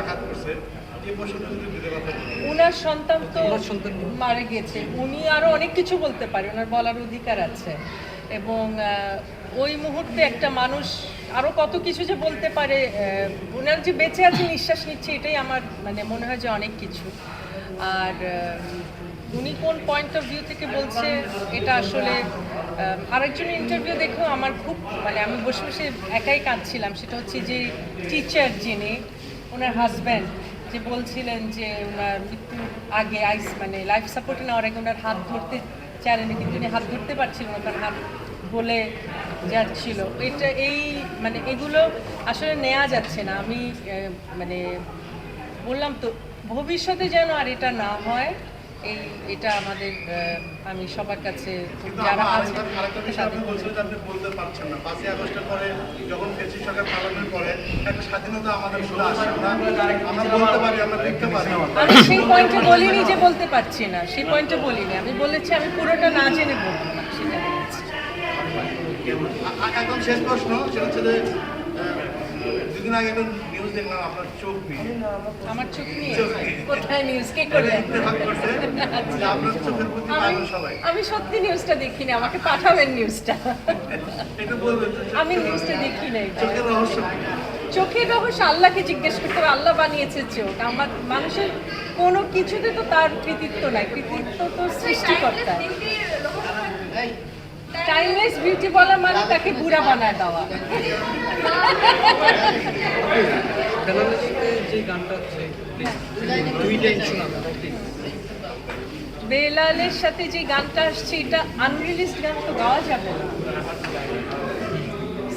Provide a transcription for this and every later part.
আঘাত করছে, এই প্রশ্নটা যদি দিতে পারতেন। ওনার সন্তান তো মারা গেছে, উনি আরো অনেক কিছু বলতে পারে, ওনার বলার অধিকার আছে। এবং ওই মুহূর্তে একটা মানুষ আরো কত কিছু যে বলতে পারে, ওনার যে বেঁচে আছে নিঃশ্বাস নিচ্ছে, এটাই আমার মানে মনে হয় যে অনেক কিছু। আর উনি কোন পয়েন্ট অফ ভিউ থেকে বলছে এটা আসলে আরেকজনের ইন্টারভিউ দেখেও আমার খুব মানে আমি বসে বসে একাই কাঁদছিলাম। সেটা হচ্ছে যে টিচার যিনি, ওনার হাজব্যান্ড, যে বলছিলেন যে ওনার মৃত্যুর আগে মানে লাইফ সাপোর্টে নেওয়ার আগে ওনার হাত ধরতে চাইলেন, কিন্তু উনি হাত ধরতে পারছিলেন না, তার হাত বলে যাচ্ছিল। এই মানে এগুলো আসলে নেওয়া যাচ্ছে না। আমি মানে বললাম তো, ভবিষ্যতে যেন আর এটা না হয়, এটা আমাদের আমি সবার কাছে যারা আছে আরেকটা বিষয় আপনি বলছিলেন যে আপনি বলতে পারছেন না, 5ই আগস্টের পরে যখন ফেসি সরকার পালনের পরে একটা স্বাধীনতা আমাদের মধ্যে আসে, আমরা বলতে পারি, আমরা লিখতে পারি। আমি সেই পয়েন্টে বলিনি যে বলতে পারছি না, সেই পয়েন্টে বলিনি। আমি বলেছি আমি পুরোটা না জেনে বলবো না, সেটা বলেছি। একদম শেষ প্রশ্ন, সেটা হচ্ছে যে দুদিন আগে একটা নিউজ দেখলাম আপনার চোখ নিয়ে। আমার চোখ নিয়ে? কোথায় নিউজ, কে করলেন? আপনার চোখের প্রতি পাগল সবাই। আমি সত্যি নিউজটা দেখিনি, আমাকে পাঠাবেন নিউজটা। এটা বলবেন আমি নিউজটা দেখি নাই। চোখের রহস্য কি? চোখের রহস্য আল্লাহকে জিজ্ঞেস করতে হবে, আল্লাহ বানিয়েছে চোখ। আমার মানুষের কোনো কিছুতে তো তার কৃতিত্ব নাই, কৃতিত্ব তো সৃষ্টিকর্তা। টাইমলেস বিউটি বলা মানে তাকে বুড়া বানায় দেওয়া। বেলালের সাথে যে গানটা আসছে এটা আনরিলিজড গান, তো গাওয়া যাবে না,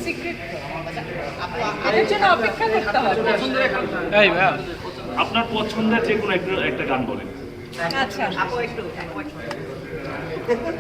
সিক্রেট, এটার জন্য অপেক্ষা করতে হবে। আপনার পছন্দের যে কোনো একটা গান বলেন। আচ্ছা।